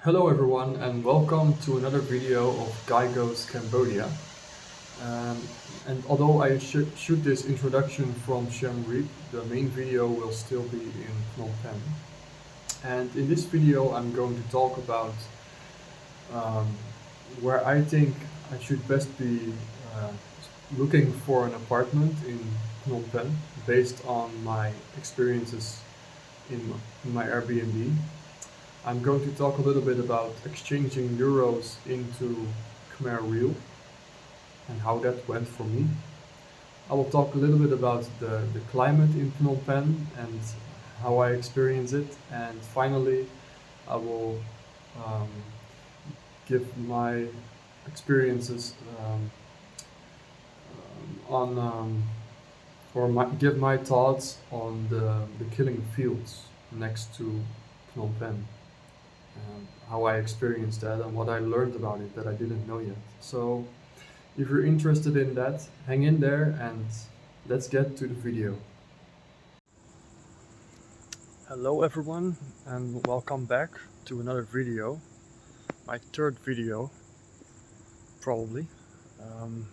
Hello everyone and welcome to another video of Guy Goes Cambodia. Um, and although I shoot this introduction from Siem Reap, the main video will still be in Phnom Penh. And in this video I'm going to talk about um, where I think I should best be uh, looking for an apartment in Phnom Penh based on my experiences in my Airbnb. I'm going to talk a little bit about exchanging euros into Khmer Riel and how that went for me. I will talk a little bit about the climate in Phnom Penh and how I experience it. And finally, I will um, give my experiences on give my thoughts on the killing fields next to Phnom Penh. How I experienced that and what I learned about it that I didn't know yet. So if you're interested in that, hang in there and let's get to the video. Hello everyone and welcome back to another video, my third video probably. Um,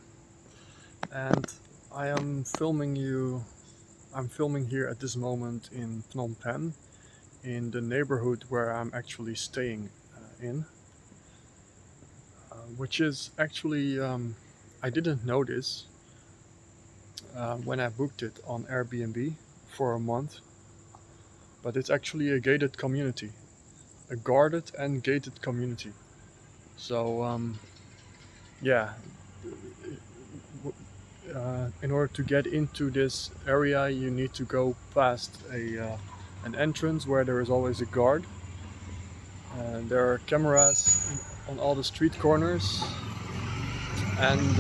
and I'm filming here at this moment in Phnom Penh, in the neighborhood where I'm actually staying in. Which is actually, I didn't know this when I booked it on Airbnb for a month, but it's actually a gated community, a guarded and gated community. So yeah, in order to get into this area you need to go past an entrance where there is always a guard. There are cameras on all the street corners, and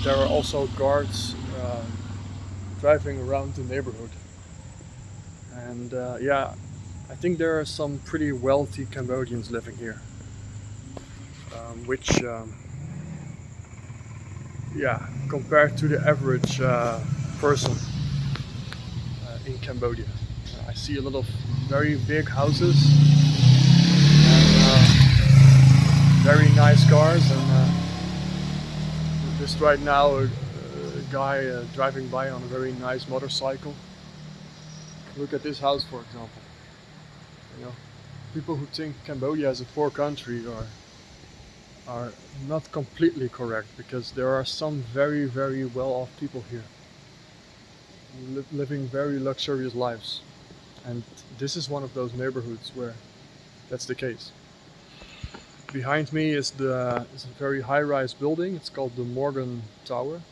there are also guards driving around the neighborhood. And yeah, I think there are some pretty wealthy Cambodians living here, which yeah, compared to the average person in Cambodia. I see a lot of very big houses and very nice cars, and just right now a guy driving by on a very nice motorcycle. Look at this house, for example. You know, people who think Cambodia is a poor country are not completely correct, because there are some very, very well-off people here living very luxurious lives, and this is one of those neighborhoods where that's the case. Behind me is a very high-rise building. It's called the Morgan Tower.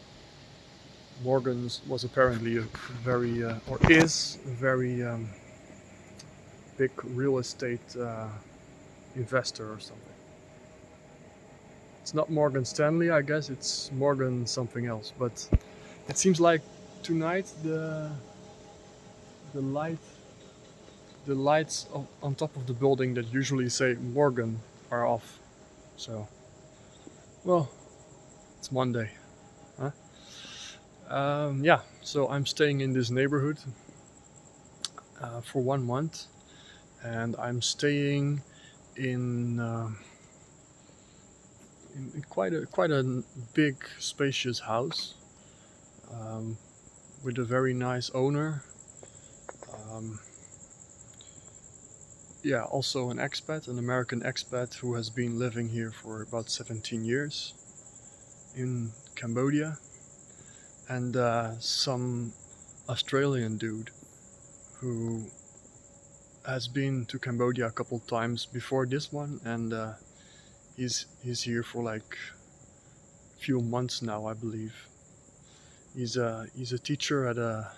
Morgan's was apparently a very or is a very big real estate investor or something. It's not Morgan Stanley, I guess. It's Morgan something else. But it seems like tonight the lights on top of the building that usually say Morgan are off. So, well, it's Monday, huh? Yeah, so I'm staying in this neighborhood for 1 month, and I'm staying in quite a big, spacious house with a very nice owner. Yeah, also an expat, an American expat who has been living here for about 17 years in Cambodia, and some Australian dude who has been to Cambodia a couple times before this one, and he's here for like a few months now, I believe. He's a teacher at a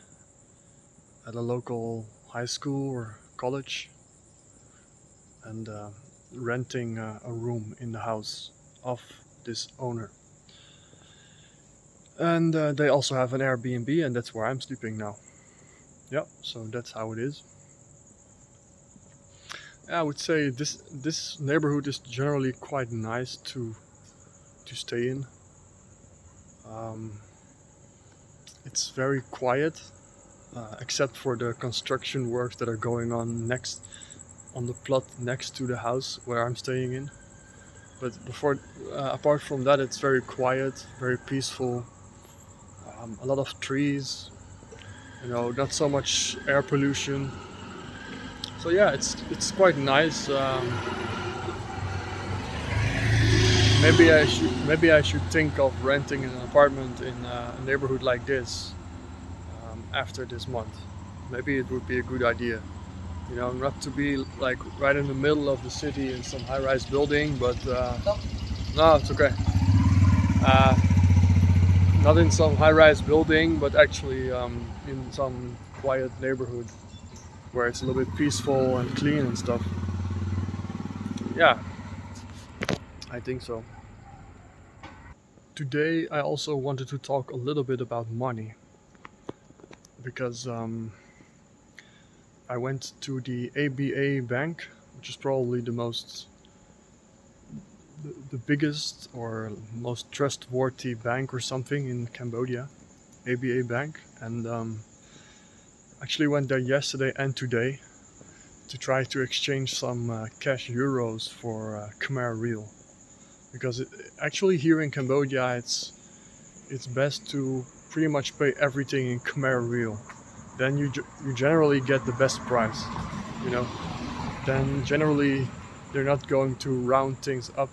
local high school or college, and renting a room in the house of this owner. And they also have an Airbnb, and that's where I'm sleeping now. Yep, so that's how it is. I would say this neighborhood is generally quite nice to stay in. It's very quiet, except for the construction works that are going on next on the plot next to the house where I'm staying in. But apart from that, it's very quiet, very peaceful. A lot of trees, not so much air pollution. So yeah, it's quite nice. Maybe I should think of renting an apartment in a neighborhood like this after this month. Maybe it would be a good idea. Not to be like right in the middle of the city in some high-rise building, but no, it's okay. Uh, Not in some high-rise building, but actually in some quiet neighborhood where it's a little bit peaceful and clean and stuff. Yeah, I think so. Today, I also wanted to talk a little bit about money because I went to the ABA bank, which is probably the biggest or most trustworthy bank or something in Cambodia, ABA bank, and actually went there yesterday and today to try to exchange some cash euros for Khmer Riel, because actually here in Cambodia it's best to pretty much pay everything in Khmer Riel. Then you generally get the best price, you know. Then generally they're not going to round things up,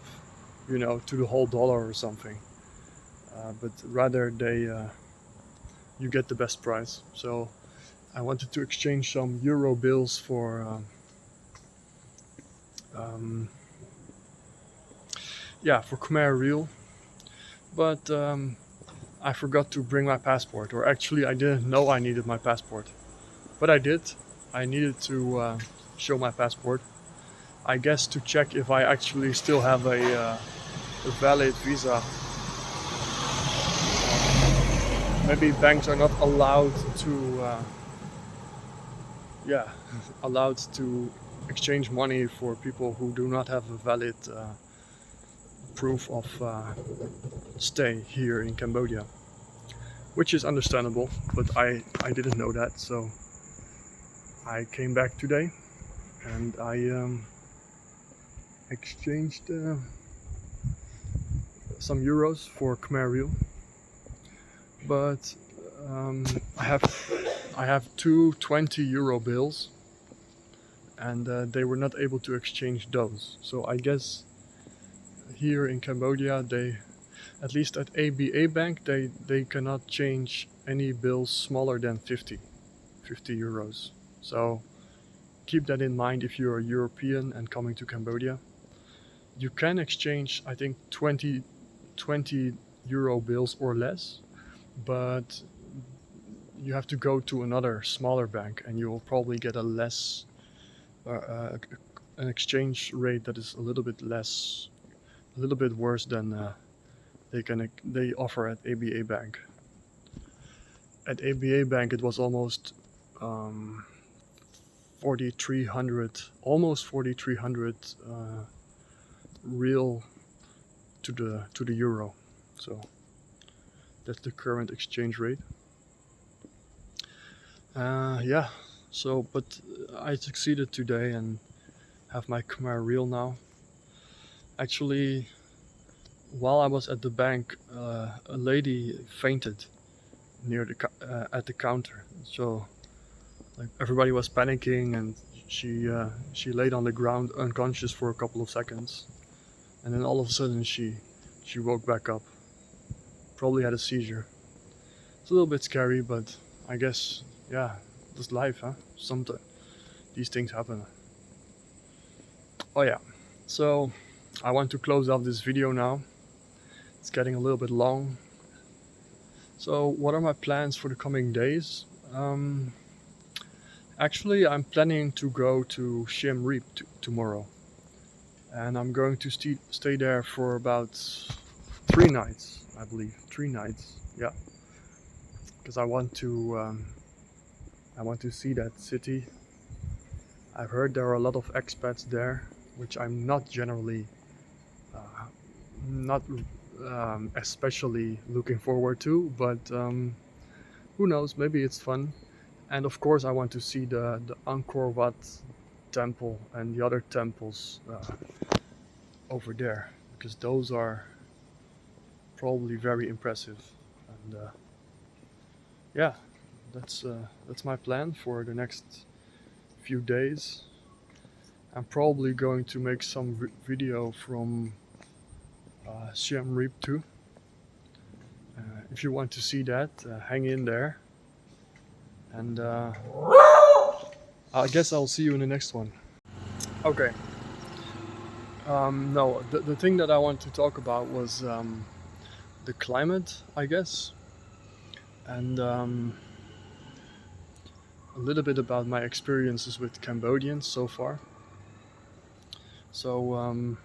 to the whole dollar or something, but rather you get the best price. So I wanted to exchange some euro bills um, for Khmer Riel, but I forgot to bring my passport, or actually I didn't know I needed my passport, but I did. I needed to show my passport, I guess, to check if I actually still have a valid visa. Maybe banks are not allowed to, allowed to exchange money for people who do not have a valid proof of stay here in Cambodia, which is understandable, but I didn't know that, so I came back today and I exchanged some euros for Khmer Riel, but I have two 20 euro bills, and they were not able to exchange those. So I guess here in Cambodia, at least at ABA Bank, they cannot change any bills smaller than 50 euros. So keep that in mind if you're a European and coming to Cambodia. You can exchange, I think, 20 euro bills or less, but you have to go to another smaller bank and you'll probably get a less an exchange rate that is a little bit worse than they offer at ABA Bank. At ABA Bank, it was almost 4,300, almost 4,300 real to the euro. So that's the current exchange rate. Yeah. So, but I succeeded today and have my Khmer Riel now. Actually, while I was at the bank, a lady fainted at the counter. So, like, everybody was panicking, and she laid on the ground unconscious for a couple of seconds, and then all of a sudden she woke back up. Probably had a seizure. It's a little bit scary, but I guess, yeah, just life, huh? Sometimes these things happen. Oh yeah. So I want to close off this video now. It's getting a little bit long. So what are my plans for the coming days? Actually, I'm planning to go to Siem Reap tomorrow, and I'm going to stay there for about 3 nights, I believe. 3 nights, yeah, because I want to see that city. I've heard there are a lot of expats there, which I'm not generally not especially looking forward to, but who knows, maybe it's fun. And of course I want to see the Angkor Wat temple and the other temples over there, because those are probably very impressive. And yeah, that's my plan for the next few days. I'm probably going to make some video from Siem Reap too. If you want to see that, hang in there. And I guess I'll see you in the next one. Okay. No, the thing that I want to talk about was the climate, I guess. And a little bit about my experiences with Cambodians so far. So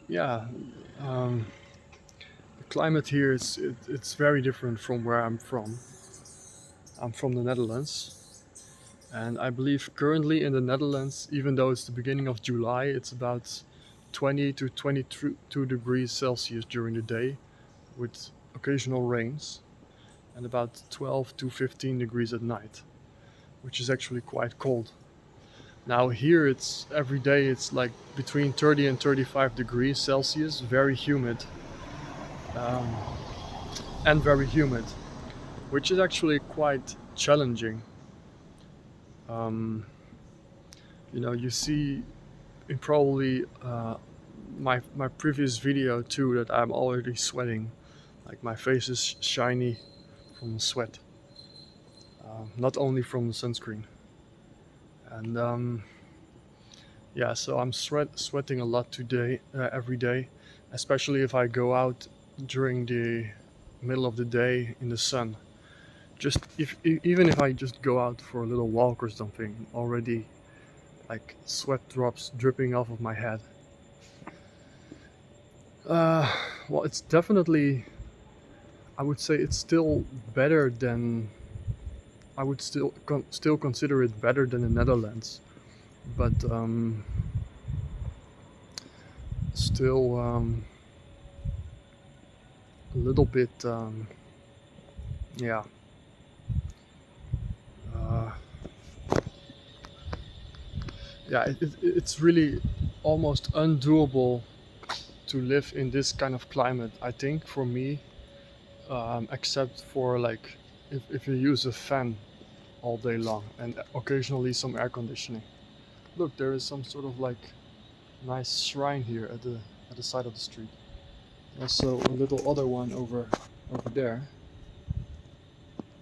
yeah, the climate here it's very different from where I'm from. I'm from the Netherlands, and I believe currently in the Netherlands, even though it's the beginning of July, it's about 20 to 22 degrees Celsius during the day, with occasional rains, and about 12 to 15 degrees at night, which is actually quite cold. Now here it's every day it's like between 30 and 35 degrees Celsius, very humid, and very humid, which is actually quite challenging. You know, you see in probably my previous video too that I'm already sweating, like my face is shiny from the sweat, not only from the sunscreen. And yeah, so I'm sweating a lot today, every day, especially if I go out during the middle of the day in the sun. Just even if I just go out for a little walk or something, already like sweat drops dripping off of my head. Well, it's definitely, I would say it's still better than, I would still consider it better than the Netherlands, but still a little bit, yeah. Yeah, it's really almost undoable to live in this kind of climate, I think, for me, except for like if you use a fan all day long and occasionally some air conditioning. Look, there is some sort of like nice shrine here at the side of the street. Also a little other one over there.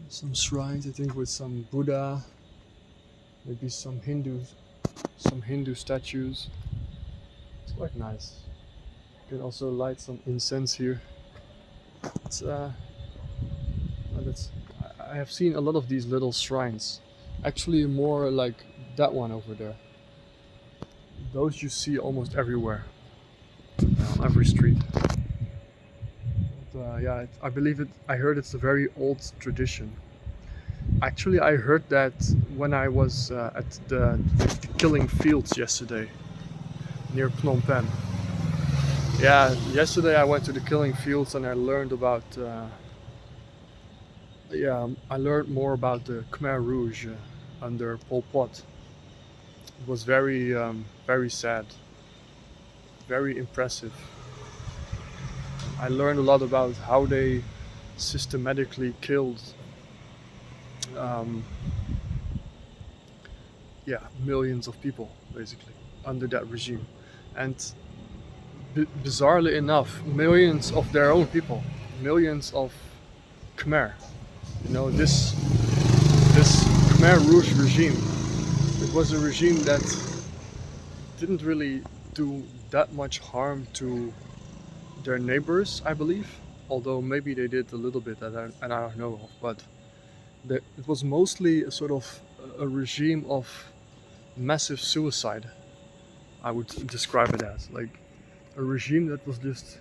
Some shrines, I think, with some Buddha, maybe some Hindu statues. It's quite nice. You can also light some incense here. It's I have seen a lot of these little shrines. Actually, more like that one over there. Those you see almost everywhere, on every street. But, yeah, I believe it. I heard it's a very old tradition. Actually, I heard that when I was at the killing fields yesterday, near Phnom Penh. Yeah, yesterday I went to the killing fields and I learned about. Yeah, I learned more about the Khmer Rouge under Pol Pot. It was very, very sad, very impressive. I learned a lot about how they systematically killed, yeah, millions of people basically under that regime, and bizarrely enough, millions of their own people, millions of Khmer. You know, this Khmer Rouge regime, it was a regime that didn't really do that much harm to their neighbors, I believe, although maybe they did a little bit that I don't know of, but it was mostly a sort of a regime of massive suicide, I would describe it as, like a regime that was just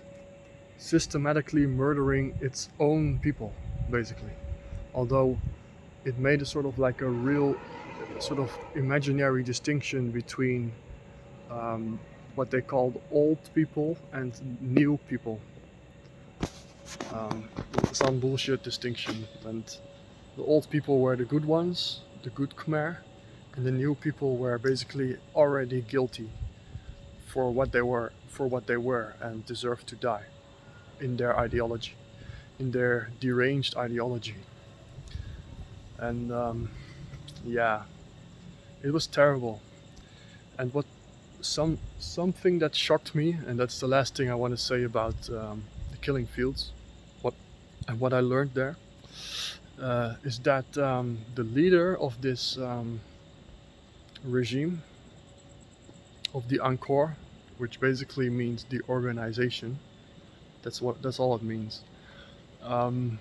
systematically murdering its own people, basically. Although it made a sort of like a real sort of imaginary distinction between what they called old people and new people. Some bullshit distinction, and the old people were the good ones, the good Khmer, and the new people were basically already guilty for what they were, and deserved to die in their ideology, in their deranged ideology. And yeah, it was terrible. And something that shocked me, and that's the last thing I want to say about the killing fields, what what I learned there, is that the leader of this regime, of the Angkor, which basically means the organization. That's all it means. Um,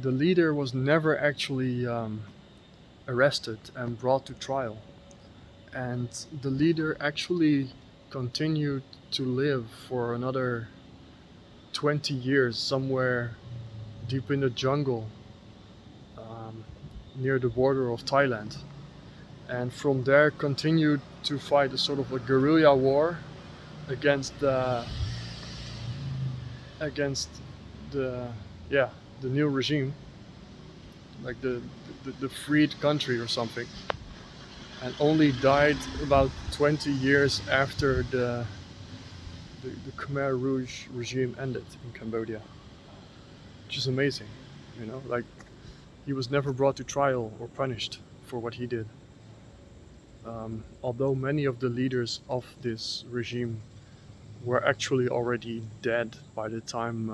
the leader was never actually arrested and brought to trial, and the leader actually continued to live for another 20 years somewhere deep in the jungle, um, near the border of Thailand, and from there continued to fight a sort of a guerrilla war against against the yeah the new regime, like the freed country or something, and only died about 20 years after the Khmer Rouge regime ended in Cambodia, which is amazing. Like, he was never brought to trial or punished for what he did. Although many of the leaders of this regime were actually already dead by the time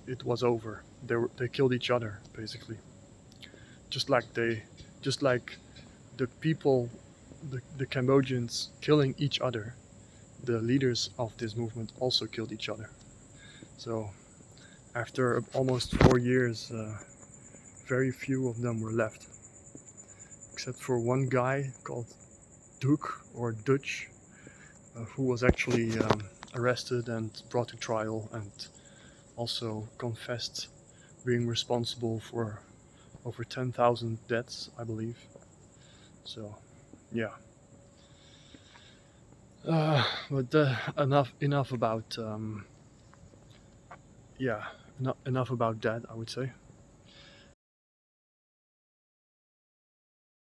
it was over. They killed each other basically, just like the people, the Cambodians killing each other. The leaders of this movement also killed each other. So after almost 4 years, very few of them were left, except for one guy called Duke or Dutch, who was actually arrested and brought to trial, and also confessed being responsible for over 10,000 deaths, I believe. So, yeah. But enough about enough about that, I would say.